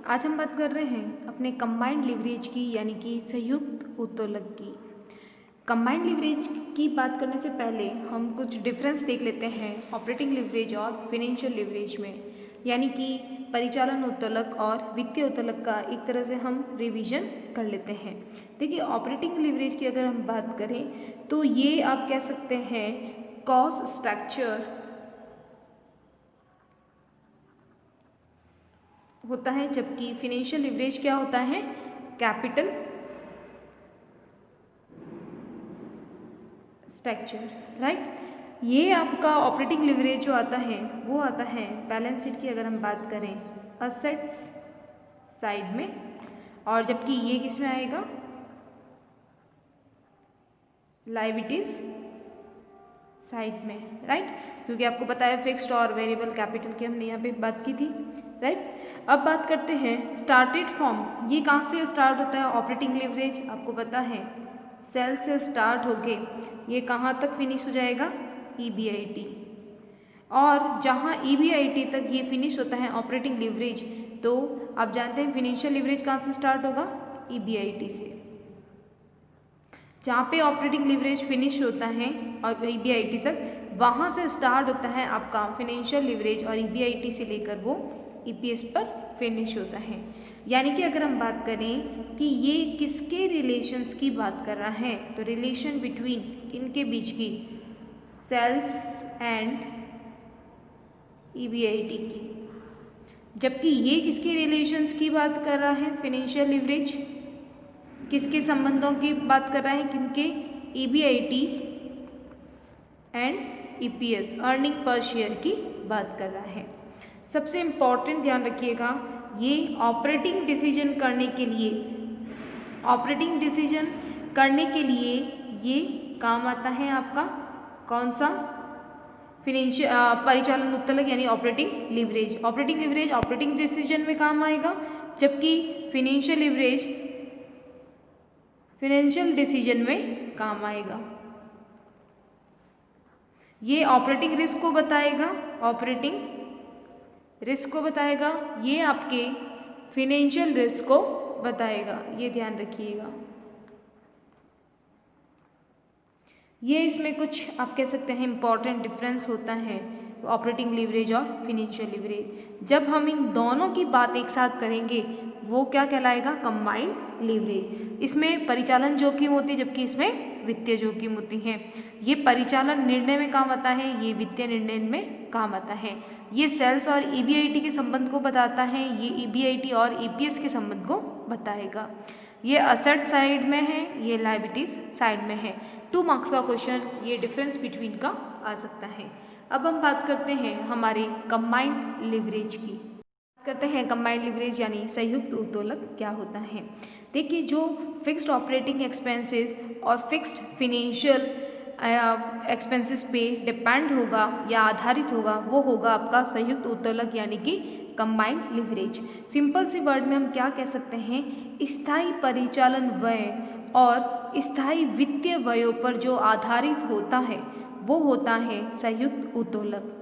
आज हम बात कर रहे हैं अपने कंबाइंड लिवरेज की यानी कि संयुक्त उत्तोलक की। कंबाइंड लिवरेज की बात करने से पहले हम कुछ डिफरेंस देख लेते हैं ऑपरेटिंग लिवरेज और फिनेंशियल लिवरेज में, यानी कि परिचालन उत्तोलक और वित्तीय उत्तोलक का एक तरह से हम रिवीजन कर लेते हैं। देखिए, ऑपरेटिंग लिवरेज की अगर हम बात करें तो ये आप कह सकते हैं कॉस्ट स्ट्रक्चर होता है, जबकि फिनेंशियल लिवरेज क्या होता है, कैपिटल स्ट्रक्चर, राइट। ये आपका ऑपरेटिंग लिवरेज जो आता है वो आता है बैलेंस शीट की अगर हम बात करें असेट्स साइड में, और जबकि ये किस में आएगा, लायबिलिटीज साइड में, राइट। क्योंकि आपको पता है फिक्स्ड और वेरिएबल कैपिटल की हमने यहाँ पे बात की थी, राइट। अब बात करते हैं स्टार्टेड फॉर्म। ये कहाँ से स्टार्ट होता है ऑपरेटिंग लिवरेज, आपको पता है सेल से स्टार्ट होके ये कहाँ तक फिनिश हो जाएगा, EBIT, और जहाँ EBIT तक ये फिनिश होता है ऑपरेटिंग लिवरेज, तो आप जानते हैं फिनेंशियल लिवरेज कहाँ से स्टार्ट होगा, EBIT से। जहाँ पे ऑपरेटिंग लिवरेज फिनिश होता है और EBIT तक, वहाँ से स्टार्ट होता है आपका फिनेंशियल लिवरेज, और EBIT से लेकर वो EPS पर फिनिश होता है। यानी कि अगर हम बात करें कि ये किसके रिलेशंस की बात कर रहा है, तो रिलेशन बिटवीन किनके बीच की, सेल्स एंड EBIT की। जबकि ये किसके रिलेशंस की बात कर रहा है, फिनेंशियल लिवरेज किसके संबंधों की बात कर रहा है, किनके, EBIT and EPS, earning per share की बात कर रहा है। सबसे इम्पॉर्टेंट ध्यान रखिएगा, ये ऑपरेटिंग डिसीजन करने के लिए, ऑपरेटिंग डिसीजन करने के लिए ये काम आता है आपका कौन सा, फिनेंशियल परिचालन उत्तोलक यानी operating leverage. Operating leverage operating decision में काम आएगा, जबकि फिनेंशियल लिवरेज फिनेंशियल डिसीजन में काम आएगा। ये ऑपरेटिंग रिस्क को बताएगा, ऑपरेटिंग रिस्क को बताएगा, ये आपके फिनेंशियल रिस्क को बताएगा, ये ध्यान रखिएगा। ये इसमें कुछ आप कह सकते हैं इम्पॉर्टेंट डिफरेंस होता है ऑपरेटिंग लिवरेज और फिनेंशियल लिवरेज। जब हम इन दोनों की बात एक साथ करेंगे वो क्या कहलाएगा, कंबाइंड लिवरेज। इसमें परिचालन जोखिम होती है, जबकि इसमें वित्तीय जोखिम होती है। ये परिचालन निर्णय में काम आता है, ये वित्तीय निर्णय में काम आता है। ये सेल्स और EBIT के संबंध को बताता है, ये EBIT और EPS के संबंध को बताएगा। ये असेट साइड में है, ये लायबिलिटीज साइड में है। 2 मार्क्स का क्वेश्चन ये डिफरेंस बिटवीन का आ सकता है। अब हम बात करते हैं हमारे कंबाइंड लिवरेज की। करते हैं कंबाइंड लिवरेज यानी संयुक्त उत्तोलक क्या होता है। देखिए, जो फिक्स्ड ऑपरेटिंग एक्सपेंसेस और फिक्स्ड फिनेंशियल एक्सपेंसेस पे डिपेंड होगा या आधारित होगा, वो होगा आपका संयुक्त उत्तोलक यानी कि कंबाइंड लिवरेज। सिंपल सी वर्ड में हम क्या कह सकते हैं, स्थायी परिचालन व्यय और स्थायी वित्तीय व्ययों पर जो आधारित होता है वो होता है संयुक्त उत्तोलक।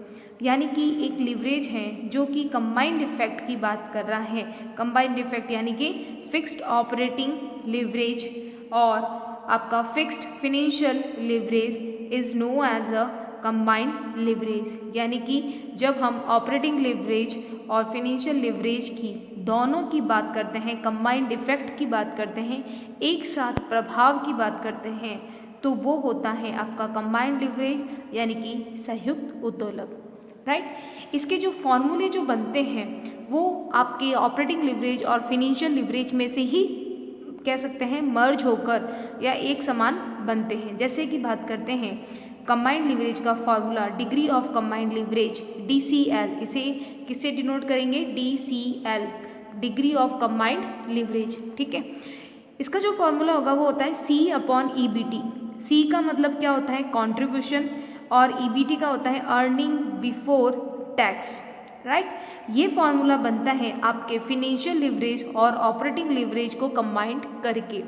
यानी कि एक लिवरेज है जो कि कंबाइंड इफेक्ट की बात कर रहा है। कंबाइंड इफेक्ट यानी कि फिक्स्ड ऑपरेटिंग लिवरेज और आपका fixed financial leverage is known as a combined leverage. यानी कि जब हम ऑपरेटिंग लिवरेज और फिनेंशियल लिवरेज की दोनों की बात करते हैं, कंबाइंड इफेक्ट की बात करते हैं, एक साथ प्रभाव की बात करते हैं, तो वो होता है आपका कंबाइंड लिवरेज यानी कि संयुक्त उत्तोलक, राइट। इसके जो फॉर्मूले जो बनते हैं वो आपके ऑपरेटिंग लिवरेज और फिनेंशियल लिवरेज में से ही कह सकते हैं मर्ज होकर या एक समान बनते हैं। जैसे कि बात करते हैं कंबाइंड लिवरेज का formula, degree of combined leverage DCL, इसे किससे डिनोट करेंगे, DCL, degree of combined leverage, ठीक है। इसका जो फॉर्मूला होगा वो होता है C/EBT। C का मतलब क्या होता है, कॉन्ट्रीब्यूशन, और EBT का होता है अर्निंग बिफोर टैक्स, राइट। ये फॉर्मूला बनता है आपके फिनेंशियल लिवरेज और ऑपरेटिंग लिवरेज को कंबाइंड करके।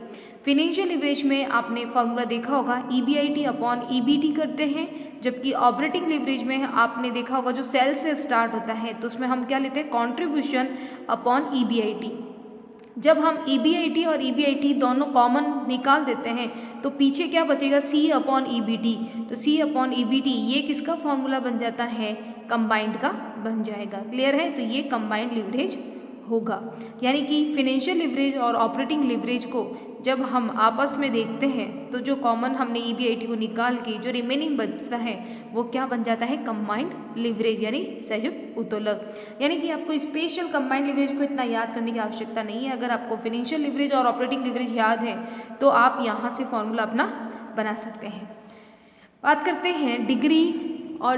फिनेंशियल लिवरेज में आपने फॉर्मूला देखा होगा EBIT अपॉन EBT करते हैं, जबकि ऑपरेटिंग लिवरेज में आपने देखा होगा जो सेल से स्टार्ट होता है तो उसमें हम क्या लेते हैं, कॉन्ट्रीब्यूशन अपॉन EBIT। जब हम EBIT और EBIT दोनों कॉमन निकाल देते हैं तो पीछे क्या बचेगा, C अपॉन EBT। तो C अपॉन EBT ये किसका फॉर्मूला बन जाता है, कंबाइंड का बन जाएगा। क्लियर है, तो ये कंबाइंड लिवरेज होगा। यानी कि फिनेंशियल लिवरेज और ऑपरेटिंग लिवरेज को जब हम आपस में देखते हैं तो जो कॉमन हमने EBIT को निकाल के जो रिमेनिंग बचता है वो क्या बन जाता है, कंबाइंड लिवरेज यानी संयुक्त उत्तोलक। यानी कि आपको स्पेशल कंबाइंड लिवरेज को इतना याद करने की आवश्यकता नहीं है। अगर आपको फिनेंशियल लिवरेज और ऑपरेटिंग लिवरेज याद है तो आप यहाँ से फॉर्मूला अपना बना सकते हैं। बात करते हैं डिग्री और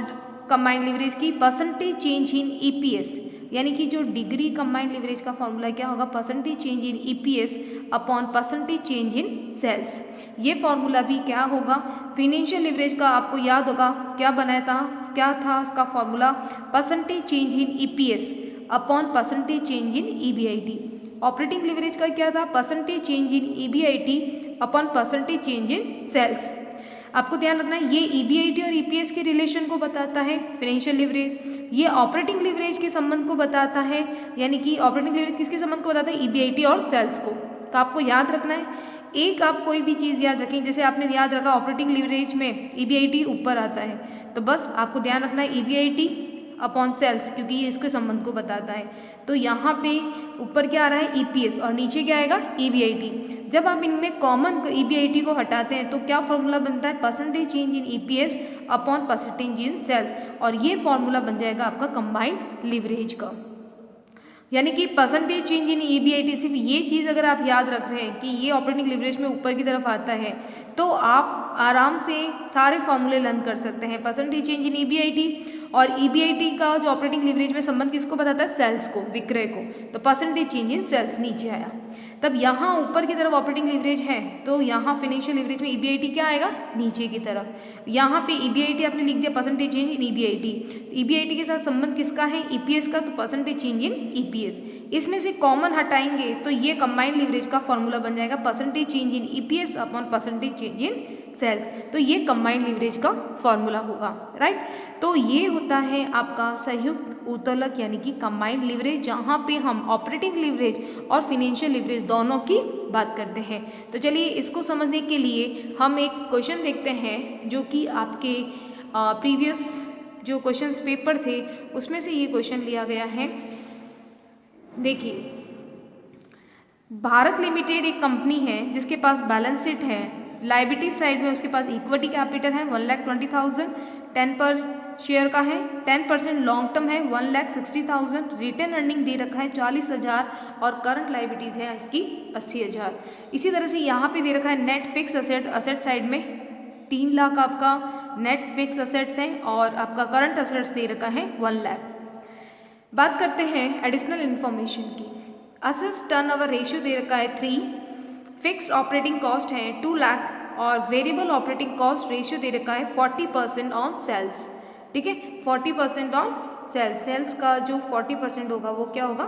कंबाइंड लिवरेज की, परसेंटेज चेंज इन EPS। यानी कि जो डिग्री कंबाइंड लिवरेज का फॉर्मूला क्या होगा, percentage change in EPS upon percentage change in sales. ये फॉर्मूला भी क्या होगा, फिनेंशियल लिवरेज का आपको याद होगा क्या बनाया था, क्या था उसका formula, percentage change in EPS upon percentage change in EBIT। Operating leverage का क्या था, percentage change in EBIT upon percentage change in sales. आपको ध्यान रखना है ये EBIT और EPS के रिलेशन को बताता है फिनेंशियल लिवरेज, ये ऑपरेटिंग लिवरेज के संबंध को बताता है। यानी कि ऑपरेटिंग लिवरेज किसके संबंध को बताता है, EBIT और सेल्स को। तो आपको याद रखना है, एक आप कोई भी चीज़ याद रखें, जैसे आपने याद रखा ऑपरेटिंग लिवरेज में EBIT ऊपर आता है, तो बस आपको ध्यान रखना है EBIT अपॉन सेल्स, क्योंकि ये इसके संबंध को बताता है। तो यहाँ पे ऊपर क्या आ रहा है, EPS, और नीचे क्या आएगा, EBIT। जब आप इनमें कॉमन EBIT को हटाते हैं तो क्या फॉर्मूला बनता है, percentage change in EPS upon percentage in sales, और ये फॉर्मूला बन जाएगा आपका कंबाइंड लिवरेज का। यानी कि परसेंटेज चेंज इन EBIT, सिर्फ ये चीज़ अगर आप याद रख रहे हैं कि ये ऑपरेटिंग लिवरेज में ऊपर की तरफ आता है तो आप आराम से सारे फॉर्मूले लर्न कर सकते हैं। परसेंटेज चेंज इन EBIT और EBIT का जो ऑपरेटिंग लिवरेज में संबंध किसको बताता है, सेल्स को, विक्रय को। तो परसेंटेज चेंज इन सेल्स नीचे आया। तब यहाँ ऊपर की तरफ ऑपरेटिंग लिवरेज है तो यहाँ फिनेंशियल लिवरेज में EBIT क्या आएगा, नीचे की तरफ। यहाँ पे EBIT आपने लिख दिया percentage change in EBIT, EBIT के साथ संबंध किसका है, EPS का, तो परसेंटेज चेंज इन EPS। इसमें से कॉमन हटाएंगे तो ये कंबाइंड लिवरेज का फॉर्मूला बन जाएगा percentage change in EPS upon percentage change in sales. तो ये कंबाइंड लिवरेज का फॉर्मूला होगा, राइट। तो ये होता है आपका संयुक्त उत्तोलक यानी कि कंबाइंड लिवरेज, जहाँ पे हम ऑपरेटिंग लिवरेज और फिनेंशियल लिवरेज दोनों की बात करते हैं। तो चलिए इसको समझने के लिए हम एक क्वेश्चन देखते हैं जो कि आपके प्रीवियस जो क्वेश्चंस पेपर थे उसमें से ये क्वेश्चन लिया गया है। देखिए, भारत लिमिटेड एक कंपनी है जिसके पास बैलेंस शीट है, लायबिलिटी साइड में उसके पास इक्विटी कैपिटल है 1,20,000, 10 पर शेयर का है, 10% लॉन्ग टर्म है 1,60,000, रिटर्न अर्निंग दे रखा है 40,000 और करंट लायबिलिटीज है इसकी 80,000। इसी तरह से यहाँ पे दे रखा है नेट फिक्स असेट साइड में 3 लाख आपका नेट फिक्स असेट्स हैं और आपका करंट असेट्स दे रखा है 1 लाख। बात करते हैं एडिशनल इन्फॉर्मेशन की। असेट्स टर्नओवर रेशियो दे रखा है 3, फिक्स्ड ऑपरेटिंग कॉस्ट है 2 लाख और वेरिएबल ऑपरेटिंग कॉस्ट रेशियो दे रखा है 40% ऑन सेल्स। ठीक है, 40% ऑन सेल्स, सेल्स का जो 40% होगा वो क्या होगा,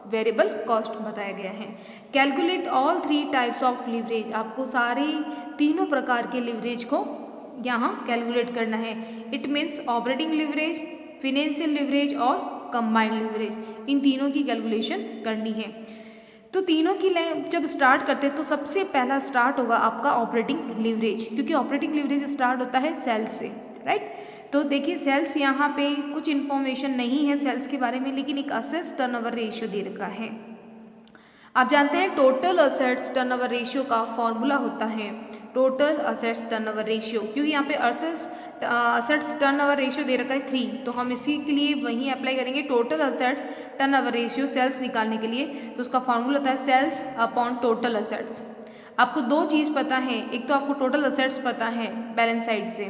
वेरिएबल कॉस्ट बताया गया है। Calculate all 3 types of leverage, आपको सारे तीनों प्रकार के लिवरेज को यहाँ कैलकुलेट करना है। It means operating leverage, financial leverage और कंबाइंड लिवरेज, इन तीनों की कैलकुलेशन करनी है। तो तीनों की जब स्टार्ट करते हैं तो सबसे पहला स्टार्ट होगा आपका ऑपरेटिंग लिवरेज, क्योंकि ऑपरेटिंग लिवरेज स्टार्ट होता है सेल्स से, राइट। तो देखिए सेल्स, यहाँ पे कुछ इन्फॉर्मेशन नहीं है सेल्स के बारे में, लेकिन एक असेट्स टर्नओवर रेशियो दे रखा है। आप जानते हैं टोटल असेट्स टर्नओवर रेशियो का फॉर्मूला होता है टोटल असेट्स टर्नओवर रेशियो, क्योंकि यहाँ पे असेट्स टर्नओवर रेशियो दे रखा है 3, तो हम इसी के लिए वहीं अप्लाई करेंगे total assets turnover ratio sales निकालने के लिए। तो उसका फॉर्मूला होता है सेल्स अपॉन टोटल असेट्स। आपको 2 चीज़ पता है, एक तो आपको टोटल असेट्स पता है बैलेंस साइड से,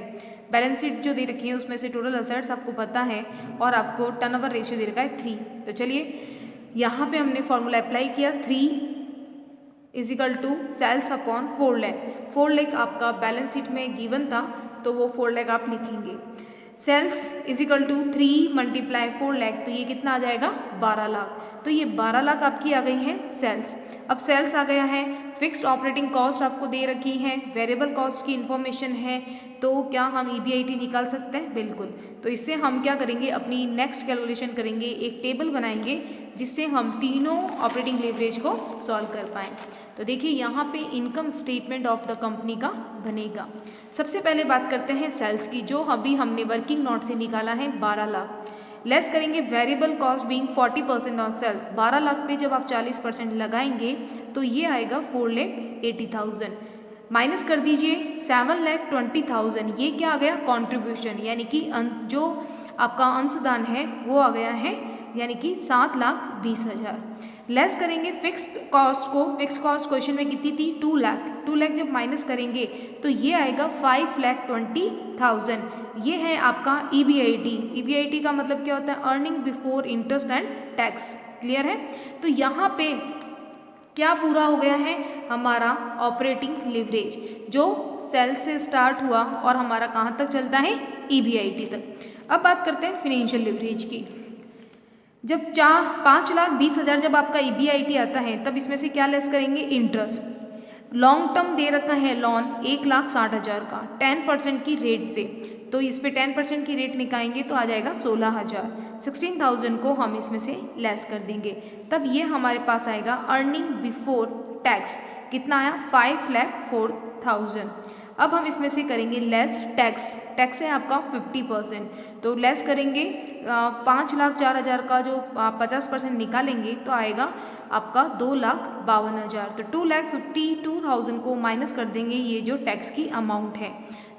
बैलेंस शीट जो दे रखी है उसमें से टोटल असेट्स आपको पता है, और आपको टर्नओवर रेशियो दे रखा है 3। तो चलिए यहाँ पे हमने फॉर्मूला अप्लाई किया, 3 = सेल्स अपॉन 4 लाख। 4 लाख आपका बैलेंस शीट में गिवन था तो वो 4 लाख आप लिखेंगे। Sales is equal to 3 multiply 4 lakh, तो ये कितना आ जाएगा 12 लाख। तो ये 12 लाख आपकी आ गई है सेल्स। अब सेल्स आ गया है, फिक्स्ड ऑपरेटिंग कॉस्ट आपको दे रखी है, वेरिएबल कॉस्ट की इन्फॉर्मेशन है, तो क्या हम EBIT निकाल सकते हैं? बिल्कुल। तो इससे हम क्या करेंगे, अपनी नेक्स्ट कैलकुलेशन करेंगे, एक टेबल बनाएंगे जिससे हम तीनों ऑपरेटिंग लीवरेज को सॉल्व कर पाएँ। तो देखिए यहाँ पे income statement of the company का बनेगा। सबसे पहले बात करते हैं सेल्स की, जो अभी हमने वर्किंग नोट से निकाला है 12 लाख। लेस करेंगे variable cost being 40% on sales. 12 lakh पे जब आप 40% लगाएंगे तो ये आएगा 4,80,000। माइनस कर दीजिए 7,20,000, ये क्या आ गया कॉन्ट्रीब्यूशन, यानी कि जो आपका अंशदान है वो आ गया है, यानी कि 7,20,000। लेस करेंगे फिक्स्ड कॉस्ट को, फिक्स्ड कॉस्ट क्वेश्चन में कितनी थी 2 लाख, 2 लाख जब माइनस करेंगे तो ये आएगा 5,20,000। ये है आपका EBIT। EBIT का मतलब क्या होता है, earning before interest and tax. Clear है? तो यहाँ पे क्या पूरा हो गया है, हमारा ऑपरेटिंग लिवरेज जो सेल से स्टार्ट हुआ और हमारा कहाँ तक चलता है, EBIT तक। अब बात करते हैं फिनेंशियल लिवरेज की। जब 5,20,000 जब आपका EBIT आता है तब इसमें से क्या लेस करेंगे, इंटरेस्ट। लॉन्ग टर्म दे रखा है लोन 1,60,000 का 10% की रेट से, तो इस पे 10% की रेट निकालेंगे तो आ जाएगा 16,000। 16,000 को हम इसमें से लेस कर देंगे, तब ये हमारे पास आएगा अर्निंग बिफोर टैक्स, कितना आया 5,04,000। अब हम इसमें से करेंगे लेस टैक्स, टैक्स है आपका 50%, तो लेस करेंगे 5,04,000 का जो 50% निकालेंगे तो आएगा आपका 2,52,000। तो 2,52,000 को माइनस कर देंगे ये जो टैक्स की अमाउंट है,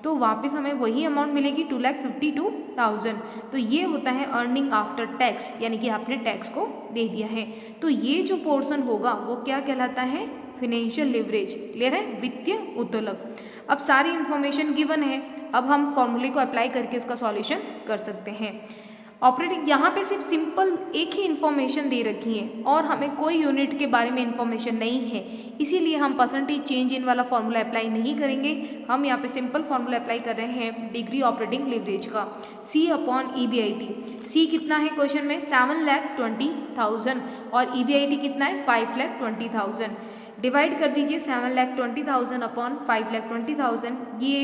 तो वापस हमें वही अमाउंट मिलेगी 2,52,000। तो ये होता है अर्निंग आफ्टर टैक्स, यानी कि आपने टैक्स को दे दिया है। तो ये जो पोर्शन होगा वो क्या कहलाता है, फिनेंशियल लिवरेज। क्लियर है, वित्तीय उत्तोलन। अब सारी इन्फॉर्मेशन गिवन है, अब हम फॉर्मूले को अप्लाई करके इसका सॉल्यूशन कर सकते हैं। ऑपरेटिंग यहाँ पे सिर्फ सिंपल एक ही इन्फॉर्मेशन दे रखी है और हमें कोई यूनिट के बारे में इन्फॉर्मेशन नहीं है, इसीलिए हम परसेंटेज चेंज इन वाला फॉर्मूला अप्लाई नहीं करेंगे। हम यहाँ पे सिंपल फॉर्मूला अप्लाई कर रहे हैं डिग्री ऑपरेटिंग लिवरेज का, C/EBIT। C कितना है क्वेश्चन में 7,20,000 और EBIT कितना है 5,20,000। डिवाइड कर दीजिए 7,20,000 अपॉन 5,20,000, ये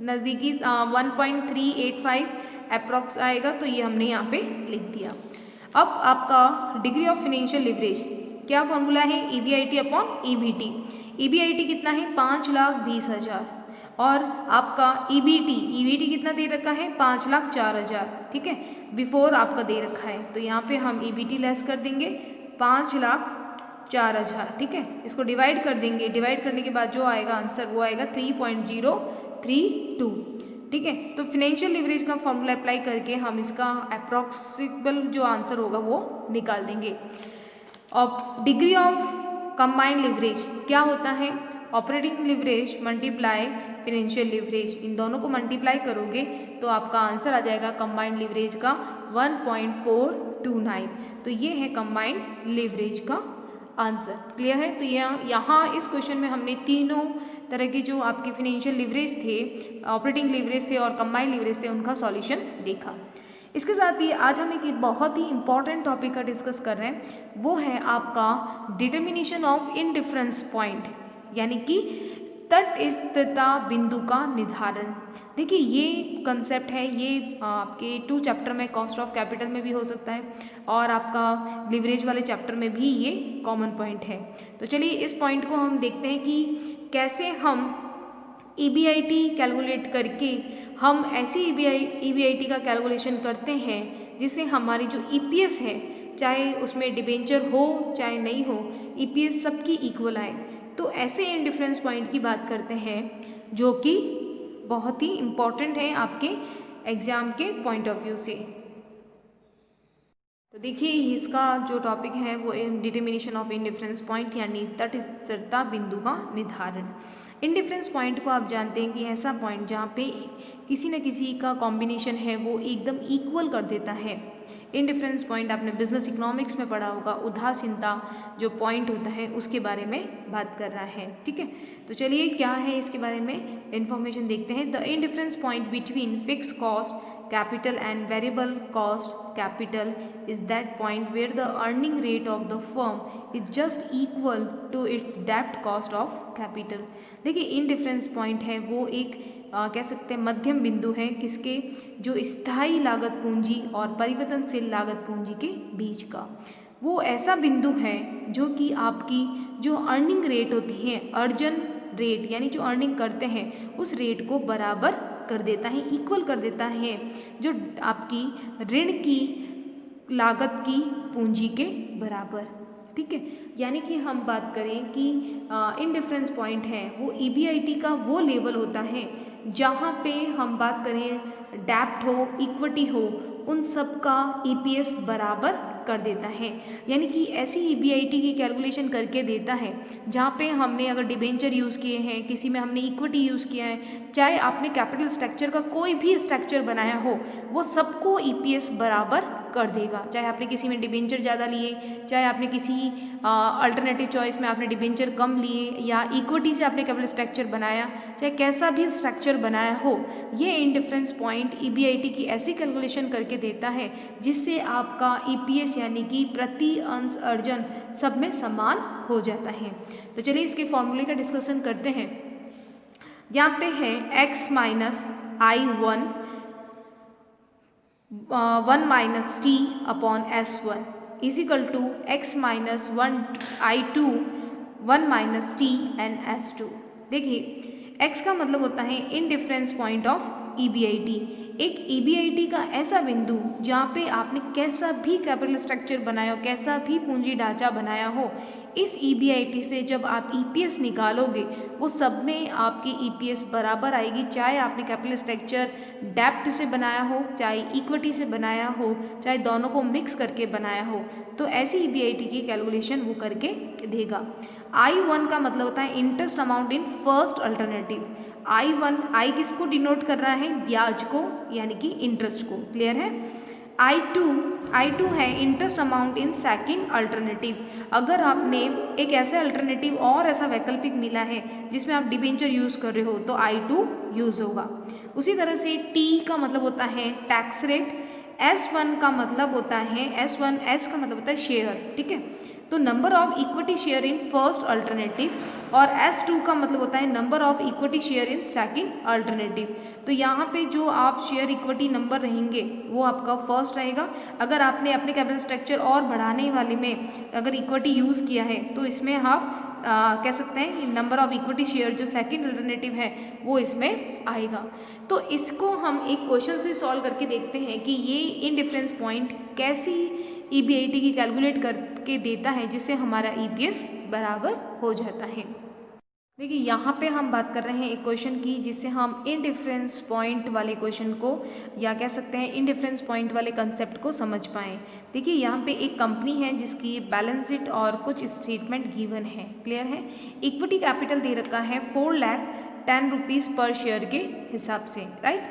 नज़दीकी 1.385 अप्रॉक्स आएगा, तो ये हमने यहाँ पे लिख दिया। अब आपका डिग्री ऑफ फिनेंशियल लिवरेज क्या फॉर्मूला है, EBIT अपॉन EBT। EBIT कितना है 5,20,000 और आपका EBT कितना दे रखा है 5,04,000। ठीक है, बिफोर आपका दे रखा है, तो यहाँ पे हम EBT लेस कर देंगे 5,04,000। ठीक है, इसको डिवाइड कर देंगे, डिवाइड करने के बाद जो आएगा आंसर वो आएगा 3.032। ठीक है, तो फिनेंशियल लिवरेज का फॉर्मूला अप्लाई करके हम इसका अप्रॉक्सिमेबल जो आंसर होगा वो निकाल देंगे। और डिग्री ऑफ कंबाइंड लिवरेज क्या होता है, operating leverage multiply financial leverage, इन दोनों को मल्टीप्लाई करोगे तो आपका आंसर आ जाएगा कंबाइंड लिवरेज का 1.429। तो ये है कंबाइंड लिवरेज का आंसर। क्लियर है? तो यहाँ इस क्वेश्चन में हमने तीनों तरह के जो आपके फिनेंशियल लिवरेज थे, ऑपरेटिंग लिवरेज थे और कंबाइंड लिवरेज थे, उनका सॉल्यूशन देखा। इसके साथ ही आज हम एक बहुत ही इंपॉर्टेंट टॉपिक का डिस्कस कर रहे हैं, वो है आपका डिटर्मिनेशन ऑफ इंडिफरेंस पॉइंट, यानी कि तटस्थता बिंदु का निर्धारण। देखिए ये कंसेप्ट है, ये आपके 2 चैप्टर में कॉस्ट ऑफ कैपिटल में भी हो सकता है और आपका लिवरेज वाले चैप्टर में भी ये कॉमन पॉइंट है। तो चलिए इस पॉइंट को हम देखते हैं कि कैसे हम EBIT कैलकुलेट करके हम ऐसी EBIT का कैलकुलेशन करते हैं जिससे हमारी जो EPS है, चाहे उसमें डिबेंचर हो चाहे नहीं हो, EPS सबकी इक्वल आए। तो ऐसे इंडिफरेंस पॉइंट की बात करते हैं जो कि बहुत ही इम्पॉर्टेंट है आपके एग्जाम के पॉइंट ऑफ व्यू से। तो देखिए इसका जो टॉपिक है वो डिटर्मिनेशन ऑफ इंडिफरेंस पॉइंट, यानी तटस्थता बिंदु का निर्धारण। इंडिफरेंस पॉइंट को आप जानते हैं कि ऐसा पॉइंट जहाँ पे किसी न किसी का कॉम्बिनेशन है वो एकदम इक्वल कर देता है। इंडिफरेंस पॉइंट आपने बिजनेस इकोनॉमिक्स में पढ़ा होगा, उदासीनता जो पॉइंट होता है उसके बारे में बात कर रहा है। ठीक है, तो चलिए क्या है इसके बारे में इंफॉर्मेशन देखते हैं। The indifference point between fix cost capital and variable cost capital is that point where the earning rate of the firm is just equal to its debt cost of capital। देखिए indifference point है वो एक कह सकते हैं मध्यम बिंदु है किसके, जो स्थायी लागत पूंजी और परिवर्तनशील लागत पूंजी के बीच का। वो ऐसा बिंदु है जो कि आपकी जो अर्निंग रेट होती है, अर्जन रेट यानी जो अर्निंग करते हैं उस रेट को बराबर कर देता है, इक्वल कर देता है जो आपकी ऋण की लागत की पूंजी के बराबर। ठीक है, यानी कि हम बात करें कि इंडिफरेंस पॉइंट है वो ईबीआईटी का वो लेवल होता है जहाँ पे हम बात करें डेब्ट हो, इक्विटी हो, उन सब का ईपीएस बराबर कर देता है। यानी कि ऐसी ईबीआईटी की कैलकुलेशन करके देता है जहाँ पे हमने अगर डिबेंचर यूज़ किए हैं, किसी में हमने इक्विटी यूज़ किया है, चाहे आपने कैपिटल स्ट्रक्चर का कोई भी स्ट्रक्चर बनाया हो, वो सबको ईपीएस बराबर कर देगा। चाहे आपने किसी में डिबेंचर ज़्यादा लिए, चाहे आपने किसी अल्टरनेटिव चॉइस में आपने डिबेंचर कम लिए, या इक्विटी से आपने कैपिटल स्ट्रक्चर बनाया, चाहे कैसा भी स्ट्रक्चर बनाया हो, ये इंडिफरेंस पॉइंट ईबीआईटी की ऐसी कैलकुलेशन करके देता है जिससे आपका ईपीएस यानी कि प्रति अंश अर्जन सब में समान हो जाता है। तो चलिए इसके फॉर्मूले का डिस्कशन करते हैं। यहाँ पे है x minus I one minus T upon S1 is equal to x minus I two 1 minus T and S2। देखिए x का मतलब होता है इंडिफरेंस पॉइंट ऑफ ईबीआईटी, एक ईबीआईटी का ऐसा बिंदु जहाँ पे आपने कैसा भी कैपिटल स्ट्रक्चर बनाया हो, कैसा भी पूंजी ढांचा बनाया हो, इस ईबीआईटी से जब आप ईपीएस निकालोगे वो सब में आपकी ईपीएस बराबर आएगी, चाहे आपने कैपिटल स्ट्रक्चर डेब्ट से बनाया हो, चाहे इक्विटी से बनाया हो, चाहे दोनों को मिक्स करके बनाया हो, तो ऐसी ईबीआईटी की कैलकुलेशन वो करके देगा। I1 का मतलब होता है interest amount in first alternative. I किसको डिनोट कर रहा है, ब्याज को यानी कि इंटरेस्ट को। क्लियर है। आई टू है interest amount in second alternative. अगर आपने एक ऐसे अल्टरनेटिव और ऐसा वैकल्पिक मिला है जिसमें आप डिबेंचर यूज़ कर रहे हो तो I2 यूज़ होगा। उसी तरह से T का मतलब होता है टैक्स रेट, S1 का मतलब होता है S का मतलब होता है शेयर। ठीक है, तो number of equity share in first alternative, और S2 का मतलब होता है number of equity share in second alternative. तो यहाँ पे जो आप शेयर इक्विटी नंबर रहेंगे वो आपका फर्स्ट रहेगा। अगर आपने अपने कैपिटल स्ट्रक्चर और बढ़ाने वाले में अगर इक्विटी यूज़ किया है तो इसमें आप कह सकते हैं नंबर ऑफ इक्विटी शेयर जो सेकंड अल्टरनेटिव है वो इसमें आएगा। तो इसको हम एक क्वेश्चन से सॉल्व करके देखते हैं कि ये इंडिफरेंस पॉइंट कैसी ईबीआईटी की कैलकुलेट करके देता है जिससे हमारा ईपीएस बराबर हो जाता है। देखिए यहाँ पे हम बात कर रहे हैं एक क्वेश्चन की जिससे हम इंडिफरेंस पॉइंट वाले क्वेश्चन को या कह सकते हैं इंडिफरेंस पॉइंट वाले कंसेप्ट को समझ पाएँ। देखिए यहाँ पे एक कंपनी है जिसकी बैलेंस शीट और कुछ स्टेटमेंट गिवन है। क्लियर है। इक्विटी कैपिटल दे रखा है 4,10,000 रुपीज़ पर शेयर के हिसाब से, राइट।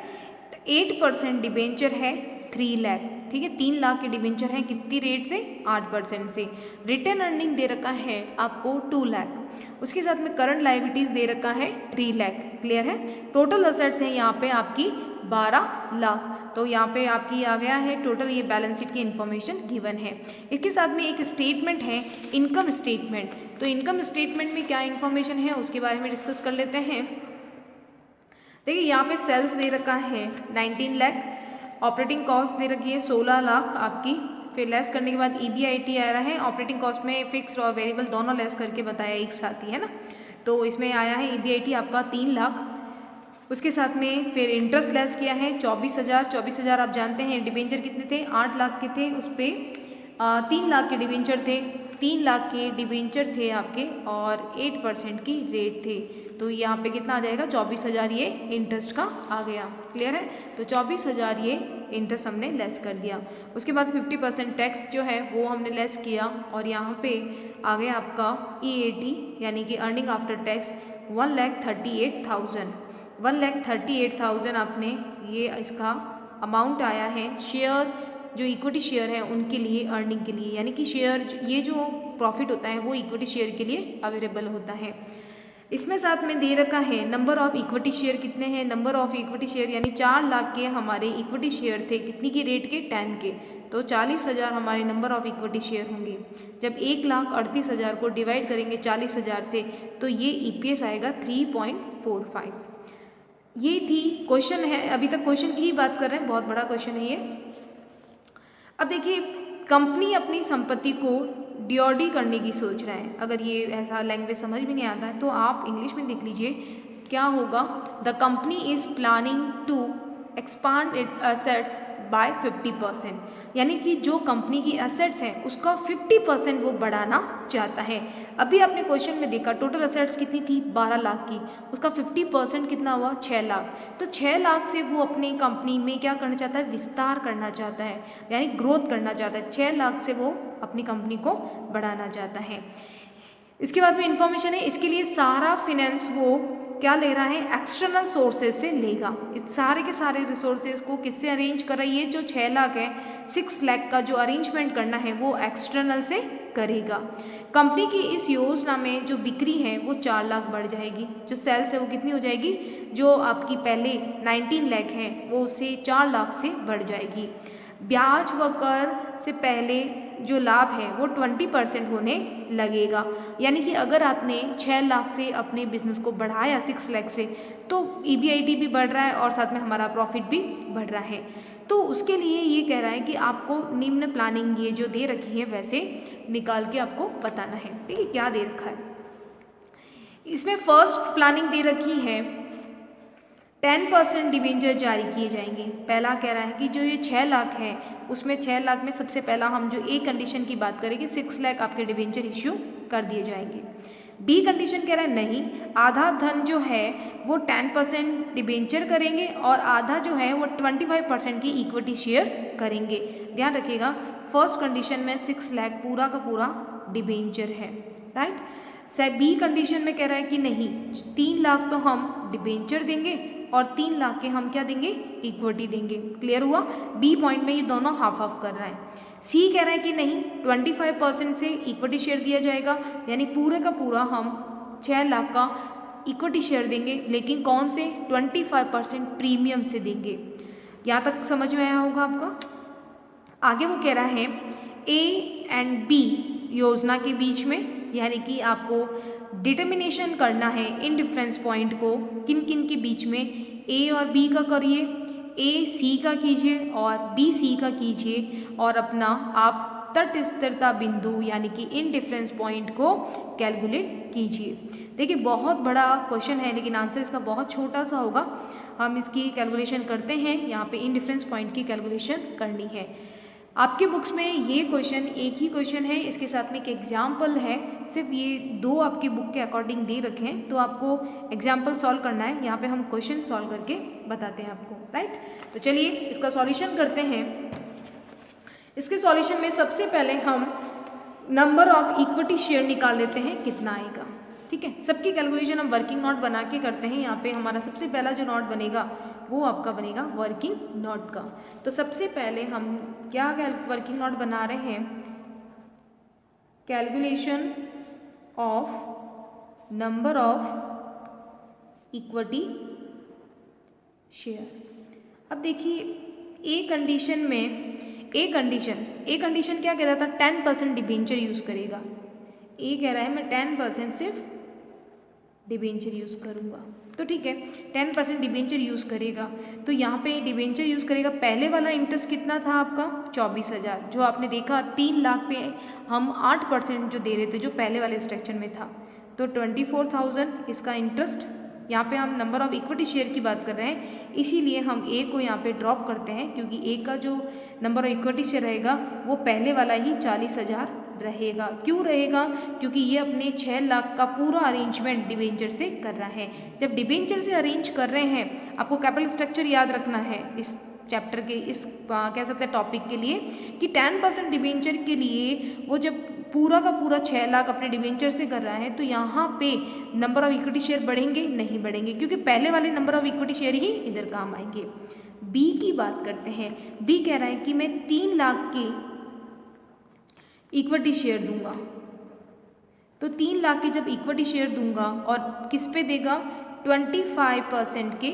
8% डिबेंचर है 3 लाख। ठीक है, 3 लाख के डिबेंचर हैं कितनी रेट से, 8% से। रिटर्न अर्निंग दे रखा है आपको 2 लाख। उसके साथ में करंट लायबिलिटीज़ दे रखा है 3 लाख। क्लियर है। टोटल असेट्स है यहाँ पे आपकी 12 लाख। तो यहाँ पे आपकी आ गया है टोटल ये बैलेंस शीट की इन्फॉर्मेशन गिवन है। इसके साथ में एक स्टेटमेंट है इनकम स्टेटमेंट। तो इनकम स्टेटमेंट में क्या इन्फॉर्मेशन है उसके बारे में डिस्कस कर लेते हैं। देखिए यहाँ पे सेल्स दे रखा है 19 लाख, ऑपरेटिंग कॉस्ट दे रखी है 16 लाख आपकी, फिर लेस करने के बाद ईबीआईटी आ रहा है। ऑपरेटिंग कॉस्ट में फिक्स्ड और वेरिएबल दोनों लेस करके बताया एक साथ ही, है ना। तो इसमें आया है ईबीआईटी आपका 3 लाख। उसके साथ में फिर इंटरेस्ट लेस किया है 24,000। आप जानते हैं डिबेंचर कितने थे, 8 लाख के थे, उस पर 3 लाख के डिबेंचर थे। 3 लाख के डिबेंचर थे आपके और 8% की रेट थे। तो यहाँ पे कितना आ जाएगा, 24,000 ये इंटरेस्ट का आ गया। क्लियर है। तो 24,000 ये इंटरेस्ट हमने लेस कर दिया। उसके बाद 50% टैक्स जो है वो हमने लेस किया और यहाँ पे आ गया आपका EAT यानी कि अर्निंग आफ्टर टैक्स 1,38,000। 1,38,000 आपने ये इसका अमाउंट आया है। शेयर जो इक्विटी शेयर है उनके लिए अर्निंग के लिए, यानी कि शेयर ये जो प्रॉफिट होता है वो इक्विटी शेयर के लिए अवेलेबल होता है। इसमें साथ में दे रखा है नंबर ऑफ इक्विटी शेयर कितने हैं, नंबर ऑफ इक्विटी शेयर यानी 4 लाख के हमारे इक्विटी शेयर थे, कितनी की रेट के 10 के, तो 40,000 हमारे नंबर ऑफ इक्विटी शेयर होंगे। जब 1,38,000 को डिवाइड करेंगे 40,000 से तो ये ईपीएस आएगा 3.45। ये थी क्वेश्चन है, अभी तक क्वेश्चन की ही बात कर रहे हैं, बहुत बड़ा क्वेश्चन है ये। अब देखिए कंपनी अपनी संपत्ति को डीओडी करने की सोच रहा है। अगर ये ऐसा लैंग्वेज समझ भी नहीं आता है तो आप इंग्लिश में देख लीजिए क्या होगा। The company is planning to expand it assets by 50%, यानी कि जो कंपनी की एसेट्स हैं उसका 50% वो बढ़ाना चाहता है। अभी आपने क्वेश्चन में देखा टोटल एसेट्स कितनी थी 12 लाख की, उसका 50% कितना हुआ 6 लाख। तो 6 लाख से वो अपनी कंपनी में क्या करना चाहता है, विस्तार करना चाहता है, यानी ग्रोथ करना चाहता है। 6 लाख से वो अपनी कंपनी को बढ़ाना चाहता है। इसके बाद में इंफॉर्मेशन है, इसके लिए सारा फिनेंस वो क्या ले रहा है, एक्सटर्नल सोर्सेज से लेगा। इस सारे के सारे रिसोर्सेज को किससे अरेंज कर रहा है, ये जो 6 लाख है 6 लाख का जो अरेंजमेंट करना है वो एक्सटर्नल से करेगा। कंपनी की इस योजना में जो बिक्री है वो 4 लाख बढ़ जाएगी, जो सेल्स है वो कितनी हो जाएगी, जो आपकी पहले 19 लाख है वो उससे 4 लाख से बढ़ जाएगी। ब्याज व कर से पहले जो लाभ है वो 20% होने लगेगा, यानी कि अगर आपने 6 लाख से अपने बिजनेस को बढ़ाया 6 लाख से तो EBIT भी बढ़ रहा है और साथ में हमारा प्रॉफिट भी बढ़ रहा है। तो उसके लिए ये कह रहा है कि आपको निम्न प्लानिंग ये जो दे रखी है वैसे निकाल के आपको बताना है। ठीक है, क्या दे रखा है इसमें, फर्स्ट प्लानिंग दे रखी है 10% डिबेंचर जारी किए जाएंगे। पहला कह रहा है कि जो ये 6 लाख है उसमें 6 लाख में सबसे पहला हम जो ए कंडीशन की बात करेंगे 6 लाख आपके डिबेंचर इश्यू कर दिए जाएंगे। बी कंडीशन कह रहा है नहीं, आधा धन जो है वो 10% डिबेंचर करेंगे और आधा जो है वो 25% की इक्विटी शेयर करेंगे। ध्यान रखिएगा फर्स्ट कंडीशन में 6 लाख पूरा का पूरा डिबेंचर है, राइट। बी कंडीशन में कह रहा है कि नहीं 3 लाख तो हम डिबेंचर देंगे और 3 लाख के हम क्या देंगे, इक्विटी देंगे। क्लियर हुआ, बी पॉइंट में ये दोनों हाफ हाफ कर रहा है। सी कह रहा है कि नहीं 25% से इक्विटी शेयर दिया जाएगा, यानी पूरे का पूरा हम 6 लाख का इक्विटी शेयर देंगे, लेकिन कौन से 25% प्रीमियम से देंगे। यहाँ तक समझ में आया होगा आपका। आगे वो कह रहा है ए एंड बी योजना के बीच में, यानी कि आपको डिटर्मिनेशन करना है इन डिफरेंस पॉइंट को किन किन के बीच में, ए और बी का करिए, ए सी का कीजिए और बी सी का कीजिए और अपना आप तट स्थिरता बिंदु यानी कि इन डिफरेंस पॉइंट को कैलकुलेट कीजिए। देखिए बहुत बड़ा क्वेश्चन है लेकिन आंसर इसका बहुत छोटा सा होगा। हम इसकी कैलकुलेशन करते हैं, यहाँ पे इन डिफरेंस पॉइंट की कैलकुलेशन करनी है। आपके बुक्स में ये क्वेश्चन एक ही क्वेश्चन है, इसके साथ में एक एग्जाम्पल है, सिर्फ ये 2 आपकी बुक के अकॉर्डिंग दे रखे हैं, तो आपको एग्जाम्पल सॉल्व करना है। यहाँ पे हम क्वेश्चन सॉल्व करके बताते हैं आपको, राइट। तो चलिए इसका सॉल्यूशन करते हैं। इसके सॉल्यूशन में सबसे पहले हम नंबर ऑफ इक्विटी शेयर निकाल लेते हैं कितना आएगा। ठीक है, सबकी कैलकुलेशन हम वर्किंग नोट बना के करते हैं। यहाँ पे हमारा सबसे पहला जो नोट बनेगा वो आपका बनेगा वर्किंग नोट का। तो सबसे पहले हम क्या वर्किंग नोट बना रहे हैं, calculation of number of equity share. अब देखिए ए कंडीशन क्या कह रहा था, 10% डिबेंचर यूज करेगा। ए कह रहा है मैं 10% सिर्फ डिबेंचर यूज करूंगा, तो ठीक है 10% डिबेंचर यूज करेगा। तो यहाँ पे डिबेंचर यूज करेगा, पहले वाला इंटरेस्ट कितना था आपका 24,000, जो आपने देखा 3 लाख पे हम 8% जो दे रहे थे जो पहले वाले स्ट्रक्चर में था, तो 24,000 इसका इंटरेस्ट। यहाँ पे हम नंबर ऑफ इक्विटी शेयर की बात कर रहे हैं, इसीलिए हम ए को यहाँ पे ड्रॉप करते हैं क्योंकि ए का जो नंबर ऑफ इक्विटी शेयर रहेगा वो पहले वाला ही 40,000 रहेगा। क्यों रहेगा, क्योंकि ये अपने 6 लाख का पूरा अरेंजमेंट डिबेंचर से कर रहा है। जब डिबेंचर से अरेंज कर रहे हैं, आपको कैपिटल स्ट्रक्चर याद रखना है इस चैप्टर के, इस कह सकते हैं टॉपिक के लिए, कि 10% डिबेंचर के लिए वो जब पूरा का पूरा 6 लाख अपने डिवेंचर से कर रहा है तो यहाँ पे नंबर ऑफ इक्विटी शेयर बढ़ेंगे? नहीं बढ़ेंगे, क्योंकि पहले वाले नंबर ऑफ इक्विटी शेयर ही इधर काम आएंगे। बी की बात करते हैं। बी कह रहा है कि मैं 3 लाख के इक्विटी शेयर दूंगा। तो 3 लाख के जब इक्विटी शेयर दूंगा और किस पे देगा? 25% के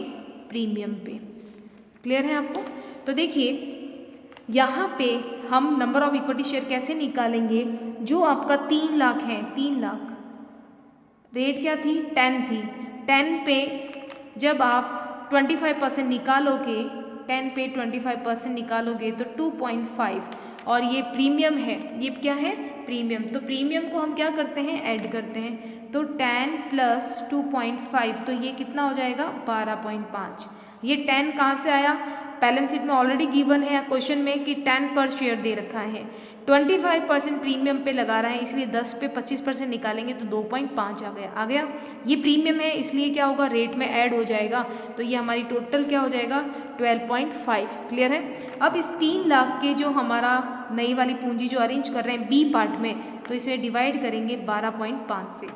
प्रीमियम पे। क्लियर है आपको? तो देखिए यहाँ पे हम नंबर ऑफ इक्विटी शेयर कैसे निकालेंगे? जो आपका 3 लाख है, 3 लाख रेट क्या थी? 10 थी। 10 पे जब आप 25% निकालोगे, 10 पे 25% निकालोगे तो 2.5, और ये प्रीमियम है। ये क्या है? प्रीमियम। तो प्रीमियम को हम क्या करते हैं? ऐड करते हैं। तो 10 प्लस 2.5 तो ये कितना हो जाएगा? 12.5। ये 10 कहाँ से आया? बैलेंस शीट में ऑलरेडी गिवन है क्वेश्चन में कि 10 पर शेयर दे रखा है। 25% प्रीमियम पे लगा रहा है, इसलिए 10 पे 25% निकालेंगे तो 2.5 आ गया। ये प्रीमियम है इसलिए क्या होगा? रेट में ऐड हो जाएगा। तो ये हमारी टोटल क्या हो जाएगा? 12.5। क्लियर है? अब इस 3 लाख के जो हमारा नई वाली पूंजी जो अरेंज कर रहे हैं बी पार्ट में, तो इसे डिवाइड करेंगे 12.5 से।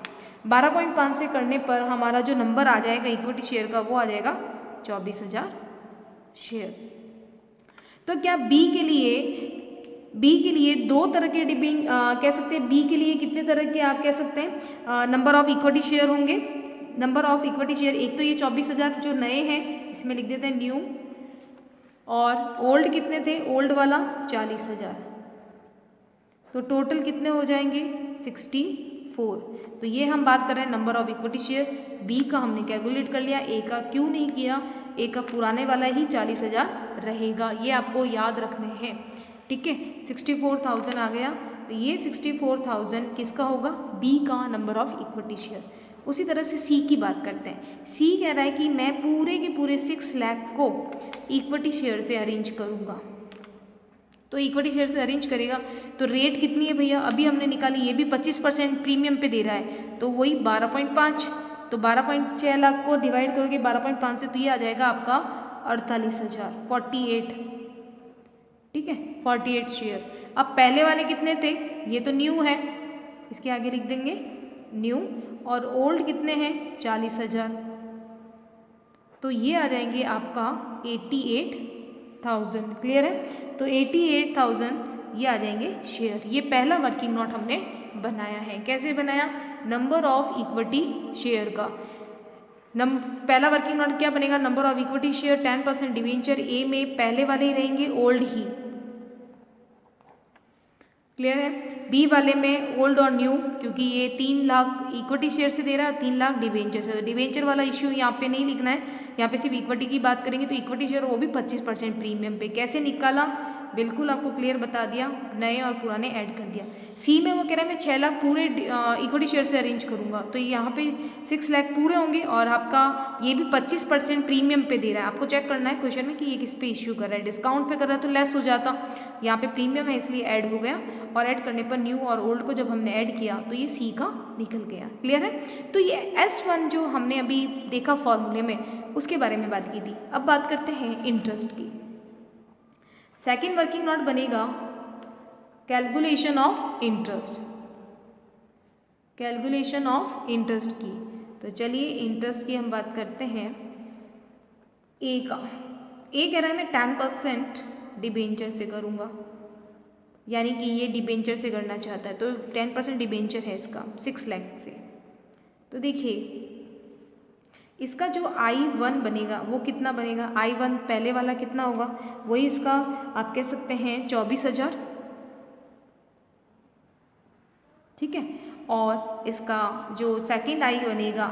12.5 से करने पर हमारा जो नंबर आ जाएगा इक्विटी शेयर का वो आ जाएगा 24,000 शेयर। तो क्या बी के लिए दो तरह के कह सकते हैं। बी के लिए कितने तरह के आप कह सकते हैं नंबर ऑफ इक्विटी शेयर होंगे? नंबर ऑफ इक्विटी शेयर एक तो ये 24,000 जो नए हैं, इसमें लिख देते हैं न्यू, और ओल्ड कितने थे? ओल्ड वाला 40,000। तो टोटल कितने हो जाएंगे? 64। तो ये हम बात कर रहे हैं number of equity share. B का हमने कैलकुलेट कर लिया, ए का क्यों नहीं किया? ए का पुराने वाला ही 40,000 रहेगा, ये आपको याद रखने हैं। ठीक है, 64,000 आ गया। तो ये 64,000 किसका होगा? बी का नंबर ऑफ इक्विटी शेयर। उसी तरह से सी की बात करते हैं। सी कह रहा है कि मैं पूरे के पूरे 6 लाख को इक्विटी शेयर से अरेंज करूँगा। तो इक्विटी शेयर से अरेंज करेगा तो रेट कितनी है भैया? अभी हमने निकाली, ये भी 25% प्रीमियम पे दे रहा है, तो वही 12.5। तो 12.6 लाख को डिवाइड करोगे 12.5 से, तो ये आ जाएगा आपका 48,000, 48। ठीक है, 48 शेयर। अब पहले वाले कितने थे? ये तो न्यू है, इसके आगे लिख देंगे न्यू, और ओल्ड कितने हैं? 40,000। तो ये आ जाएंगे आपका 88,000। क्लियर है? तो 88,000 ये आ जाएंगे शेयर। ये पहला वर्किंग नोट हमने बनाया है। कैसे बनाया? नंबर ऑफ इक्विटी शेयर का पहला वर्किंग नोट क्या बनेगा? Number of equity share 10% debenture A में पहले वाले ही रहेंगे, ओल्ड ही। क्लियर है? बी वाले में ओल्ड और न्यू, क्योंकि ये 3 लाख इक्विटी शेयर से दे रहा है, 3 लाख डिवेंचर से। डिवेंचर वाला इश्यू यहाँ पे नहीं लिखना है, यहाँ पे सिर्फ इक्विटी की बात करेंगे। तो इक्विटी शेयर वो भी 25% प्रीमियम पे। कैसे निकाला? बिल्कुल आपको क्लियर बता दिया, नए और पुराने ऐड कर दिया। सी में वो कह रहा है मैं 6 लाख पूरे इक्विटी शेयर से अरेंज करूँगा, तो यहाँ पे 6 लाख पूरे होंगे और आपका ये भी 25% प्रीमियम पे दे रहा है। आपको चेक करना है क्वेश्चन में कि ये किस पे इश्यू कर रहा है। डिस्काउंट पे कर रहा है तो लेस हो जाता, यहाँ पे प्रीमियम है इसलिए ऐड हो गया, और ऐड करने पर न्यू और ओल्ड को जब हमने ऐड किया तो ये सी का निकल गया। क्लियर है? तो ये S1 जो हमने अभी देखा फॉर्मूले में, उसके बारे में बात की थी। अब बात करते हैं इंटरेस्ट की। सेकेंड वर्किंग नोट बनेगा calculation of interest, calculation of interest की। तो चलिए इंटरेस्ट की हम बात करते हैं। ए का, ए कह रहा है मैं 10% डिबेंचर से करूँगा, यानी कि ये डिबेंचर से करना चाहता है, तो 10% डिबेंचर है इसका 6 लाख से। तो देखिए इसका जो I1 बनेगा वो कितना बनेगा? I1 पहले वाला कितना होगा? वही इसका आप कह सकते हैं 24,000। ठीक है, और इसका जो सेकंड I बनेगा,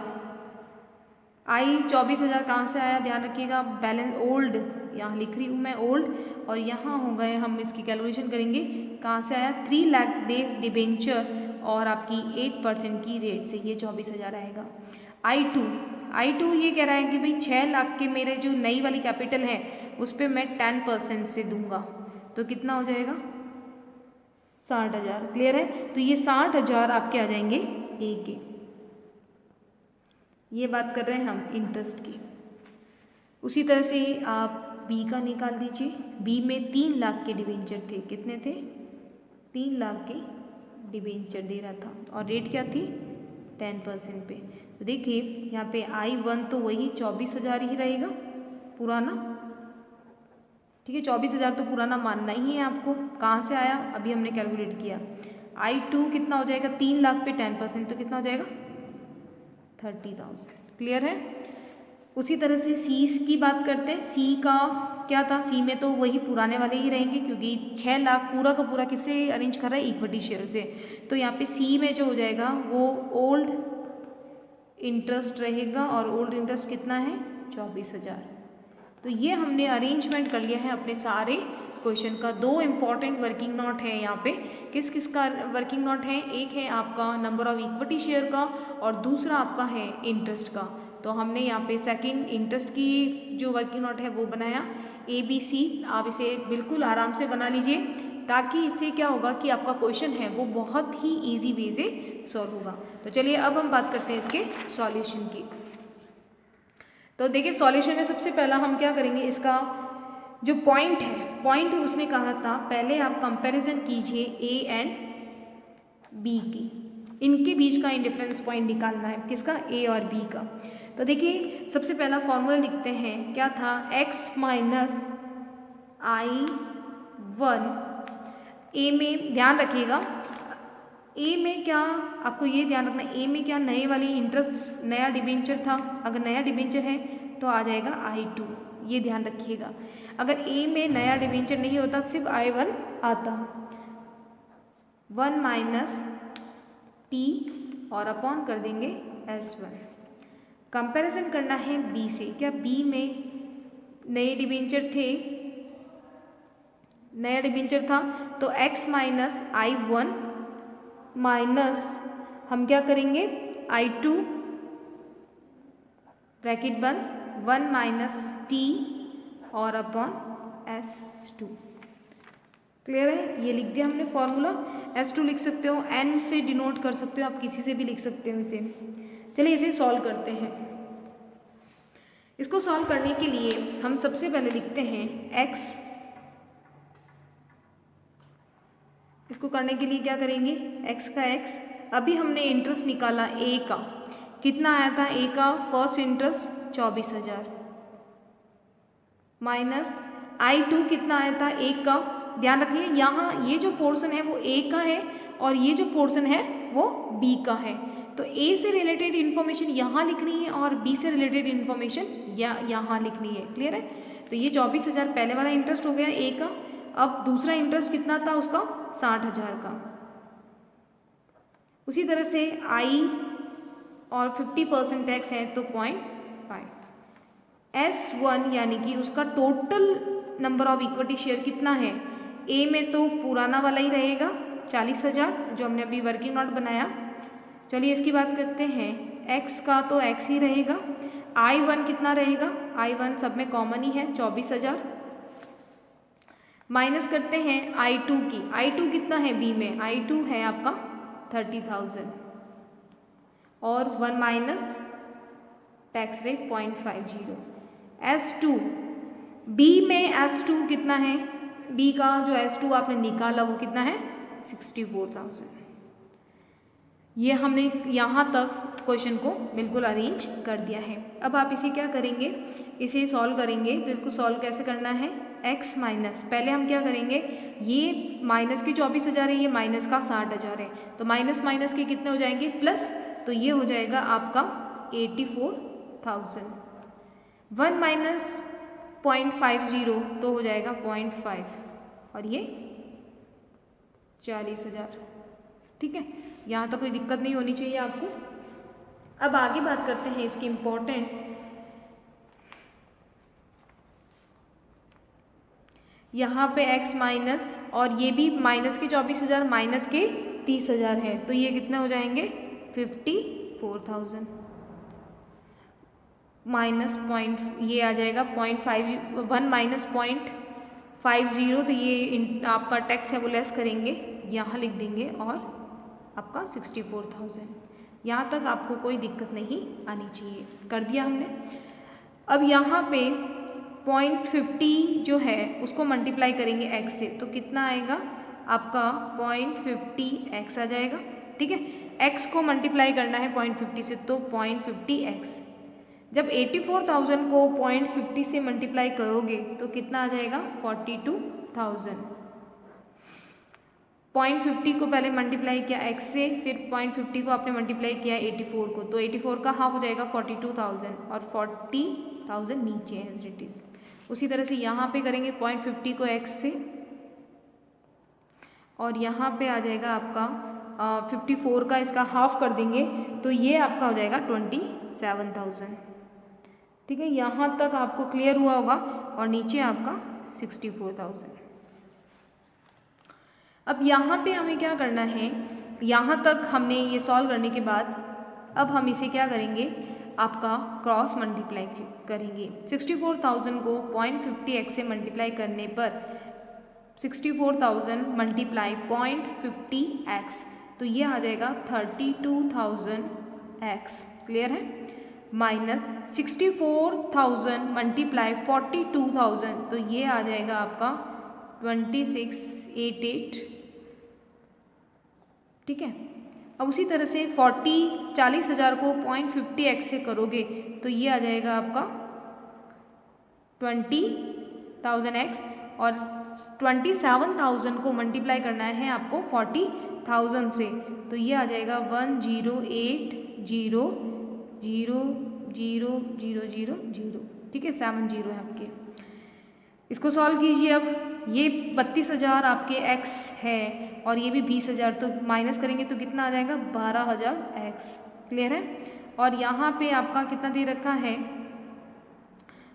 I 24,000 कहाँ से आया? ध्यान रखिएगा, बैलेंस ओल्ड यहाँ लिख रही हूँ मैं ओल्ड, और यहाँ हो गए हम इसकी कैलकुलेशन करेंगे कहाँ से आया? 3 लाख दे डिबेंचर और आपकी 8% की रेट से ये 24,000 आएगा। I2 ये कह रहा है कि भाई 6 लाख के मेरे जो नई वाली कैपिटल है उस पर मैं 10% से दूंगा, तो कितना हो जाएगा? 60,000। क्लियर है? तो ये 60,000 आपके आ जाएंगे ए के। ये बात कर रहे हैं हम इंटरेस्ट की। उसी तरह से आप बी का निकाल दीजिए। बी में 3 लाख के डिबेंचर थे, कितने थे? 3 लाख के डिबेंचर दे रहा था और रेट क्या थी 10% पे। तो देखिए यहाँ पे I1 तो वही 24,000 ही रहेगा पुराना, ठीक है 24,000 तो पुराना मानना ही है आपको। कहाँ से आया, अभी हमने कैलकुलेट किया। I2 कितना हो जाएगा 3 लाख पे 10% तो कितना हो जाएगा 30,000। क्लियर है। उसी तरह से सी की बात करते हैं। सी का क्या था, सी में तो वही पुराने वाले ही रहेंगे क्योंकि 6 लाख पूरा का पूरा किससे अरेंज कर रहा है, इक्विटी शेयर से। तो यहाँ पे सी में जो हो जाएगा वो ओल्ड इंटरेस्ट रहेगा और ओल्ड इंटरेस्ट कितना है 24,000। तो ये हमने अरेंजमेंट कर लिया है अपने सारे क्वेश्चन का। दो इम्पॉर्टेंट वर्किंग नोट है यहाँ पे। किस किस का वर्किंग नोट है, एक है आपका नंबर ऑफ इक्विटी शेयर का और दूसरा आपका है इंटरेस्ट का। तो हमने यहाँ पे सेकंड इंटरेस्ट की जो वर्किंग नोट है वो बनाया ABC। आप इसे बिल्कुल आराम से बना लीजिए ताकि इससे क्या होगा कि आपका क्वेश्चन है वो बहुत ही ईजी वे से सॉल्व होगा। तो चलिए अब हम बात करते हैं इसके सॉल्यूशन की। तो देखिए सॉल्यूशन में सबसे पहला हम क्या करेंगे, इसका जो पॉइंट है, पॉइंट उसने कहा था पहले आप कंपैरिजन कीजिए A एंड B की, इनके बीच का इंडिफरेंस पॉइंट निकालना है, किसका, A और B का। तो देखिए सबसे पहला फॉर्मूला लिखते हैं, क्या था, x माइनस I1। A में ध्यान रखिएगा, A में क्या आपको ये ध्यान रखना, A में क्या नए वाली इंटरेस्ट नया डिबेंचर था, अगर नया डिबेंचर है तो आ जाएगा I2, ये ध्यान रखिएगा। अगर A में नया डिबेंचर नहीं होता तो सिर्फ I1 आता, 1 माइनस T और अपॉन कर देंगे S1। कंपैरिजन करना है B से, क्या B में नए डिबेंचर थे, नया डिबेंचर था, तो x माइनस I1 माइनस हम क्या करेंगे I2 ब्रैकेट बंद 1 माइनस T और अपॉन S2। क्लियर है, ये लिख दिया हमने फॉर्मूला। S2 लिख सकते हो, N से डिनोट कर सकते हो, आप किसी से भी लिख सकते हो इसे। चलिए इसे सॉल्व करते हैं। इसको सॉल्व करने के लिए हम सबसे पहले लिखते हैं x, इसको करने के लिए क्या करेंगे, x का x, अभी हमने इंटरेस्ट निकाला A का, कितना आया था A का फर्स्ट इंटरेस्ट 24,000 माइनस I2 कितना आया था A का, ध्यान रखिए यहाँ ये जो पोर्शन है वो A का है और ये जो पोर्शन है वो B का है। तो A से रिलेटेड इन्फॉर्मेशन यहाँ लिखनी है और B से रिलेटेड इन्फॉर्मेशन यहाँ लिखनी है। क्लियर है। तो ये 24,000 पहले वाला इंटरेस्ट हो गया A का। अब दूसरा इंटरेस्ट कितना था उसका 60,000 का। उसी तरह से I और 50% टैक्स है तो 0.5। S1 यानी कि उसका total number of equity share कितना है, A में तो पुराना वाला ही रहेगा 40,000 जो हमने अभी वर्किंग नोट बनाया। चलिए इसकी बात करते हैं, X का तो X ही रहेगा, I1 कितना रहेगा, I1 सब में कॉमन ही है 24,000 माइनस करते हैं I2 की, I2 कितना है B में, I2 है आपका 30,000 और 1 minus tax rate 0.50। S2 B में S2 कितना है, B का जो S2 आपने निकाला वो कितना है 64,000। ये हमने यहाँ तक क्वेश्चन को बिल्कुल अरेंज कर दिया है। अब आप इसे क्या करेंगे, इसे सॉल्व करेंगे। तो इसको सॉल्व कैसे करना है, x माइनस, पहले हम क्या करेंगे, ये माइनस की 24,000 है, ये माइनस का 60,000 है, तो माइनस माइनस के कितने हो जाएंगे प्लस, तो ये हो जाएगा आपका 84,000। 1 माइनस 0.50 तो हो जाएगा 0.5 और ये 40,000। ठीक है, यहाँ तक कोई दिक्कत नहीं होनी चाहिए आपको। अब आगे बात करते हैं इसकी इम्पोर्टेंट, यहाँ पे x माइनस और ये भी माइनस के 24,000 माइनस के 30,000 है, तो ये कितने हो जाएंगे 54,000 माइनस पॉइंट, ये आ जाएगा 0.5, 1 माइनस 0.50, तो ये आपका टैक्स है वो लेस करेंगे, यहाँ लिख देंगे और आपका 64,000। यहाँ तक आपको कोई दिक्कत नहीं आनी चाहिए, कर दिया हमने। अब यहाँ पे 0.50 जो है उसको मल्टीप्लाई करेंगे x से, तो कितना आएगा आपका 0.50x आ जाएगा। ठीक है, x को मल्टीप्लाई करना है 0.50 से, तो 0.50x। जब 84,000 को 0.50 से मल्टीप्लाई करोगे तो कितना आ जाएगा 42,000। 0.50 को पहले मल्टीप्लाई किया x से, फिर 0.50 को आपने मल्टीप्लाई किया 84 को, तो 84 का हाफ हो जाएगा 42,000 और 40,000 नीचे है एज इट इज। उसी तरह से यहाँ पे करेंगे 0.50 को x से और यहाँ पे आ जाएगा आपका 54 का इसका हाफ कर देंगे तो ये आपका हो जाएगा 27,000। ठीक है, यहाँ तक आपको क्लियर हुआ होगा और नीचे आपका 64,000। अब यहाँ पे हमें क्या करना है, यहाँ तक हमने ये सॉल्व करने के बाद अब हम इसे क्या करेंगे, आपका क्रॉस मल्टीप्लाई करेंगे। 64,000 को 0.50x से मल्टीप्लाई करने पर 64,000 मल्टीप्लाई 0.50x तो ये आ जाएगा 32,000x। क्लियर है, माइनस 64,000 मल्टीप्लाई 42,000 तो ये आ जाएगा आपका 2688। ठीक है, अब उसी तरह से 40,000 को 0.50x से करोगे तो ये आ जाएगा आपका 20,000x और 27,000 को मल्टीप्लाई करना है आपको 40,000 से तो ये आ जाएगा 108,000,000,000। ठीक है, 7 जीरो है आपके। इसको सॉल्व कीजिए। अब ये 32,000 आपके x है और ये भी 20,000 तो माइनस करेंगे तो कितना आ जाएगा 12,000x। क्लियर है, और यहाँ पे आपका कितना दे रखा है,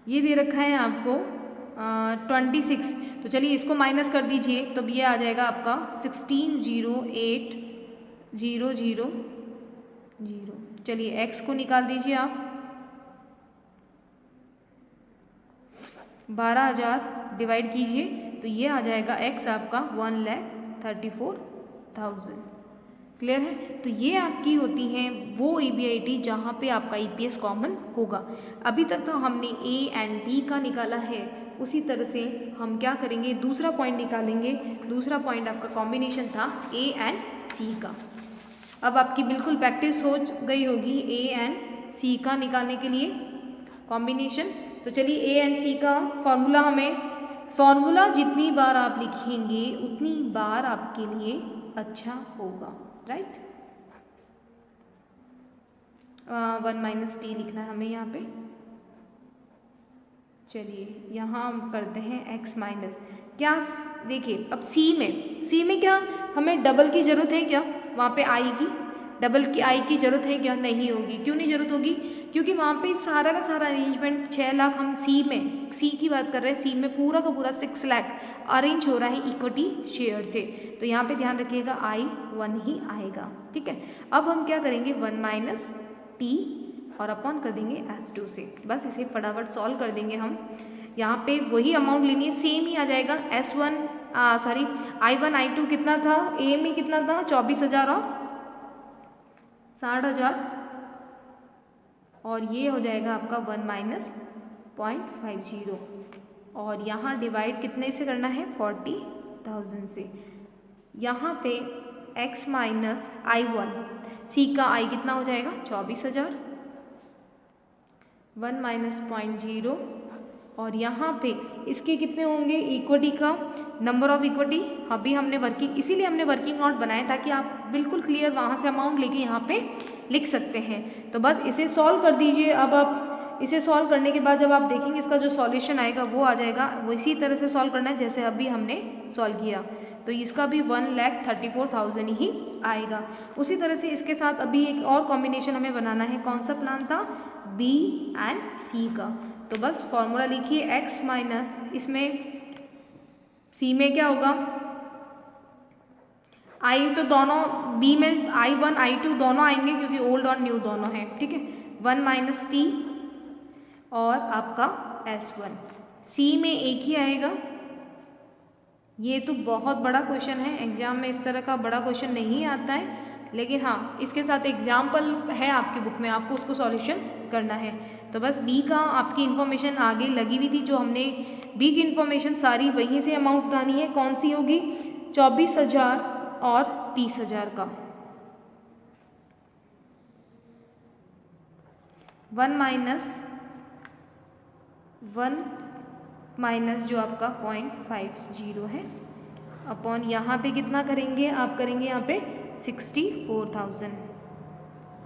ये दे रखा है आपको 26, तो चलिए इसको माइनस कर दीजिए तो ये आ जाएगा आपका 16,08,000,000। चलिए x को निकाल दीजिए आप, 12,000 डिवाइड कीजिए तो ये आ जाएगा x आपका 1,34,000। क्लियर है, तो ये आपकी होती हैं वो EBIT जहाँ पे आपका EPS कॉमन होगा। अभी तक तो हमने A एंड B का निकाला है, उसी तरह से हम क्या करेंगे, दूसरा पॉइंट निकालेंगे। दूसरा पॉइंट आपका कॉम्बिनेशन था A एंड C का। अब आपकी बिल्कुल प्रैक्टिस हो गई होगी A एंड C का निकालने के लिए कॉम्बिनेशन। तो चलिए A एंड C का फॉर्मूला जितनी बार आप लिखेंगे उतनी बार आपके लिए अच्छा होगा, राइट। 1 - t लिखना है हमें यहाँ पे। चलिए यहाँ हम करते हैं x माइनस क्या, देखिए अब C में क्या हमें डबल की ज़रूरत है क्या, वहाँ पे i की डबल की आई की ज़रूरत है क्या, नहीं होगी। क्यों नहीं ज़रूरत होगी, क्योंकि वहाँ पे सारा का सारा अरेंजमेंट 6 लाख हम सी की बात कर रहे हैं, सी में पूरा का पूरा 6 लाख अरेंज हो रहा है इक्विटी शेयर से। तो यहाँ पे ध्यान रखिएगा I 1 ही आएगा। ठीक है, अब हम क्या करेंगे 1 - t और अपॉन कर देंगे S2 से, बस इसे फटाफट सॉल्व कर देंगे हम। यहाँ पे वही अमाउंट लेनी है, सेम ही आ जाएगा। I1 I2 कितना था, A में कितना था 24,000 और 60,000 और ये हो जाएगा आपका 1 - 0.50 और यहाँ डिवाइड कितने से करना है 40,000 से। यहाँ पे x माइनस I1 C का I कितना हो जाएगा 24,000, 1 - 0 और यहाँ पे इसके कितने होंगे इक्विटी का नंबर ऑफ इक्विटी। अभी हमने इसीलिए हमने वर्किंग नोट बनाया ताकि आप बिल्कुल क्लियर वहाँ से अमाउंट लेके यहाँ पे लिख सकते हैं। तो बस इसे सॉल्व कर दीजिए। अब आप इसे सॉल्व करने के बाद जब आप देखेंगे इसका जो सॉल्यूशन आएगा वो आ जाएगा, वो इसी तरह से सॉल्व करना है जैसे अभी हमने सॉल्व किया। तो इसका भी 1,34,000 ही आएगा। उसी तरह से इसके साथ अभी एक और कॉम्बिनेशन हमें बनाना है। कौन सा प्लान था, B एंड C का। तो बस फॉर्मूला लिखिए x माइनस, इसमें C में क्या होगा I तो दोनों, B में I1 I2 दोनों आएंगे क्योंकि ओल्ड और न्यू दोनों हैं। ठीक है, 1 - t और आपका S1। C में एक ही आएगा। ये तो बहुत बड़ा क्वेश्चन है, एग्जाम में इस तरह का बड़ा क्वेश्चन नहीं आता है, लेकिन हाँ इसके साथ एग्जाम्पल है आपकी बुक में, आपको उसको सॉल्यूशन करना है। तो बस B का आपकी इन्फॉर्मेशन आगे लगी हुई थी, जो हमने B की इन्फॉर्मेशन सारी वहीं से अमाउंट उठानी है। कौन सी होगी, 24,000 और 30,000 का। 1 माइनस जो आपका 0.50 है अपॉन यहाँ पे कितना करेंगे आप, करेंगे यहाँ पे 64,000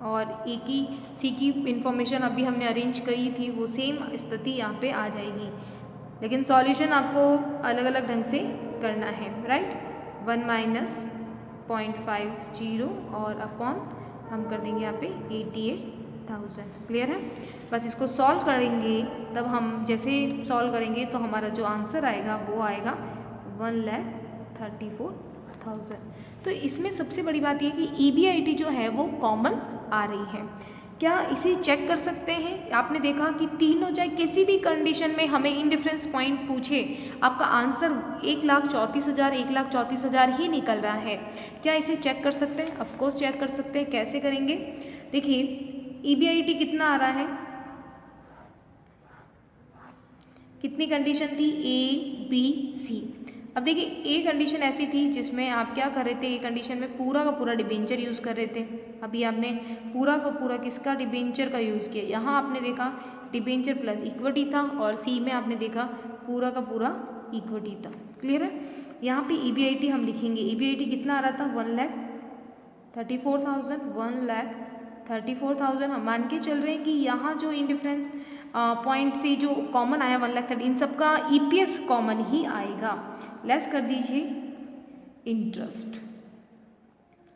और ए की सी की इंफॉर्मेशन अभी हमने अरेंज करी थी वो सेम स्थिति यहाँ पे आ जाएगी, लेकिन सॉल्यूशन आपको अलग अलग ढंग से करना है, राइट। 1 माइनस 0.50 और अपॉन हम कर देंगे यहाँ पे 88,000। क्लियर है। बस इसको सॉल्व करेंगे, तब हम जैसे सॉल्व करेंगे तो हमारा जो आंसर आएगा वो आएगा 1,34,000। तो इसमें सबसे बड़ी बात ये कि EBIT जो है वो कॉमन आ रही है। क्या इसे चेक कर सकते हैं? आपने देखा कि तीनों चाहे किसी भी कंडीशन में हमें इंडिफरेंस पॉइंट पूछे, आपका आंसर 1,34,000 1,34,000 ही निकल रहा है। क्या इसे चेक कर सकते हैं? ऑफकोर्स चेक कर सकते हैं। कैसे करेंगे? देखिए EBIT कितना आ रहा है, कितनी कंडीशन थी, A B C। अब देखिए ए कंडीशन ऐसी थी जिसमें आप क्या कर रहे थे, ए कंडीशन में पूरा का पूरा डिबेंचर यूज़ कर रहे थे। अभी आपने पूरा का पूरा किसका, डिबेंचर का यूज़ किया। यहाँ आपने देखा डिबेंचर प्लस इक्विटी था और सी में आपने देखा पूरा का पूरा इक्विटी था। क्लियर है। यहाँ पे EBIT हम लिखेंगे, EBIT कितना आ रहा था, 1,34,000 1,34,000। हम मान के चल रहे हैं कि यहाँ जो इंडिफरेंस पॉइंट से जो कॉमन आया 1,30,000, इन सब का EPS कॉमन ही आएगा। लेस कर दीजिए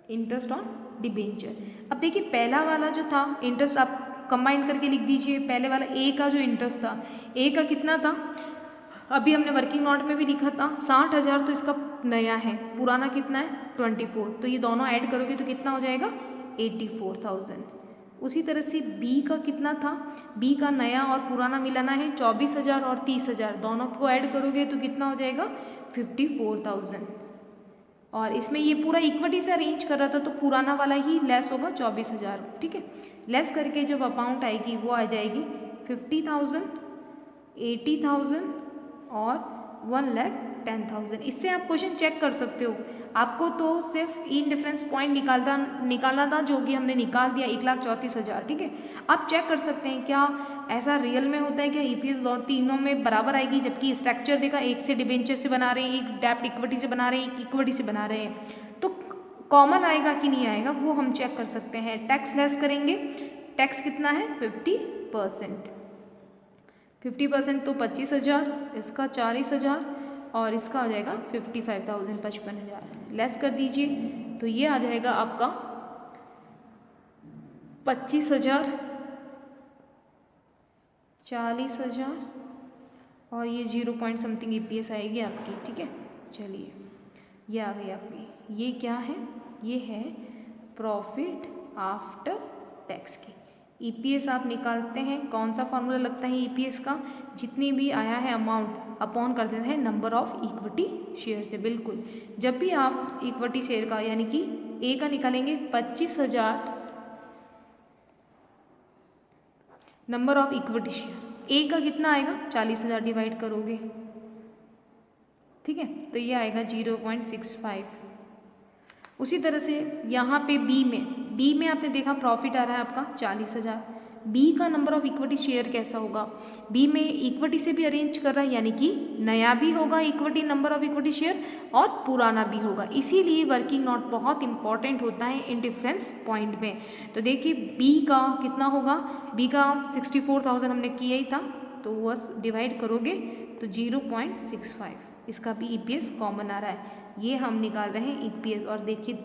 इंटरेस्ट ऑन डिबेंचर। अब देखिए पहला वाला जो था इंटरेस्ट आप कंबाइन करके लिख दीजिए। पहले वाला ए का जो इंटरेस्ट था, ए का कितना था, अभी हमने वर्किंग नोट में भी लिखा था 60,000, तो इसका नया है, पुराना कितना है 24, तो ये दोनों ऐड करोगे तो कितना हो जाएगा 84,000। उसी तरह से बी का कितना था, बी का नया और पुराना मिलाना है 24,000 और 30,000, दोनों को ऐड करोगे तो कितना हो जाएगा 54,000। और इसमें ये पूरा इक्विटी से अरेंज कर रहा था तो पुराना वाला ही लेस होगा 24,000। ठीक है, लेस करके जब अमाउंट आएगी वो आ जाएगी 50,000, 80,000 और 1,10,000। इससे आप क्वेश्चन चेक कर सकते हो। आपको तो सिर्फ इन डिफरेंस पॉइंट निकालना था जो कि हमने निकाल दिया 1,34,000। ठीक है, आप चेक कर सकते हैं क्या ऐसा रियल में होता है, क्या EPS तीनों में बराबर आएगी, जबकि स्ट्रक्चर देखा एक से डिबेंचर से बना रहे हैं, एक डेब्ट इक्विटी से बना रहे हैं, एक इक्विटी से बना रहे हैं, तो कॉमन आएगा कि नहीं आएगा वो हम चेक कर सकते हैं। टैक्स लेस करेंगे, टैक्स कितना है 50%। 50% तो 25,000, इसका 40,000 और इसका आ जाएगा 55,000 55,000। लेस कर दीजिए तो ये आ जाएगा आपका 25,000, 40,000 और ये 0 पॉइंट समथिंग EPS आएगी आपकी। ठीक है, चलिए ये आ गई आपकी। ये क्या है, ये है प्रॉफिट आफ्टर टैक्स की। EPS आप निकालते हैं, कौन सा फॉर्मूला लगता है EPS का, जितनी भी आया है अमाउंट अपॉन कर देते हैं नंबर ऑफ इक्विटी शेयर से। बिल्कुल, जब भी आप इक्विटी शेयर का यानी कि ए का निकालेंगे 25,000 नंबर ऑफ इक्विटी शेयर, ए का कितना आएगा 40,000 डिवाइड करोगे। ठीक है, तो ये आएगा 0.65। उसी तरह से यहाँ पे बी में आपने देखा प्रॉफिट आ रहा है आपका 40,000। बी का नंबर ऑफ इक्विटी शेयर कैसा होगा, बी में इक्विटी से भी अरेंज कर रहा है यानी कि नया भी होगा equity number of equity share और पुराना भी होगा। इसीलिए वर्किंग नोट बहुत इंपॉर्टेंट होता है इन डिफरेंस पॉइंट में। तो देखिए बी का कितना होगा, बी का 64,000 हमने किया ही था, तो बस डिवाइड करोगे तो 0.65। इसका भी EPS कॉमन आ रहा है, ये हम निकाल रहे हैं EPS। और देखिए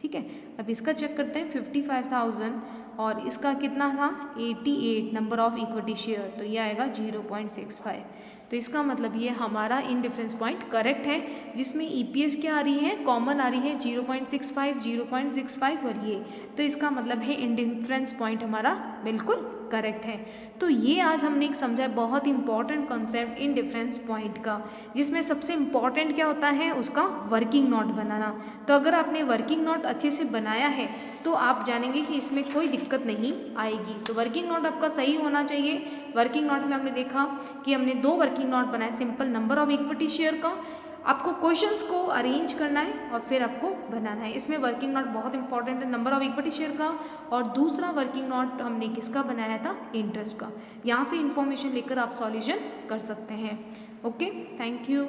ठीक है, अब इसका चेक करते हैं 55,000 और इसका कितना था 88 नंबर ऑफ इक्विटी शेयर, तो ये आएगा 0.65। तो इसका मतलब ये हमारा इन डिफरेंस पॉइंट करेक्ट है, जिसमें EPS क्या आ रही है, कॉमन आ रही है 0.65 0.65 और ये, तो इसका मतलब है इन डिफरेंस पॉइंट हमारा बिल्कुल करेक्ट है। तो ये आज हमने एक समझा बहुत important concept in difference point का, जिसमें सबसे इम्पॉर्टेंट क्या होता है उसका वर्किंग नोट बनाना। तो अगर आपने वर्किंग नोट अच्छे से बनाया है तो आप जानेंगे कि इसमें कोई दिक्कत नहीं आएगी। तो वर्किंग नोट आपका सही होना चाहिए। वर्किंग नोट में हमने देखा कि हमने 2 वर्किंग नोट बनाए, simple number of equity share का आपको क्वेश्चंस को अरेंज करना है और फिर आपको बनाना है। इसमें वर्किंग नोट बहुत इंपॉर्टेंट है, नंबर ऑफ इक्विटी शेयर का, और दूसरा वर्किंग नोट हमने किसका बनाया था, इंटरेस्ट का। यहाँ से इंफॉर्मेशन लेकर आप सॉल्यूशन कर सकते हैं। Okay, thank you.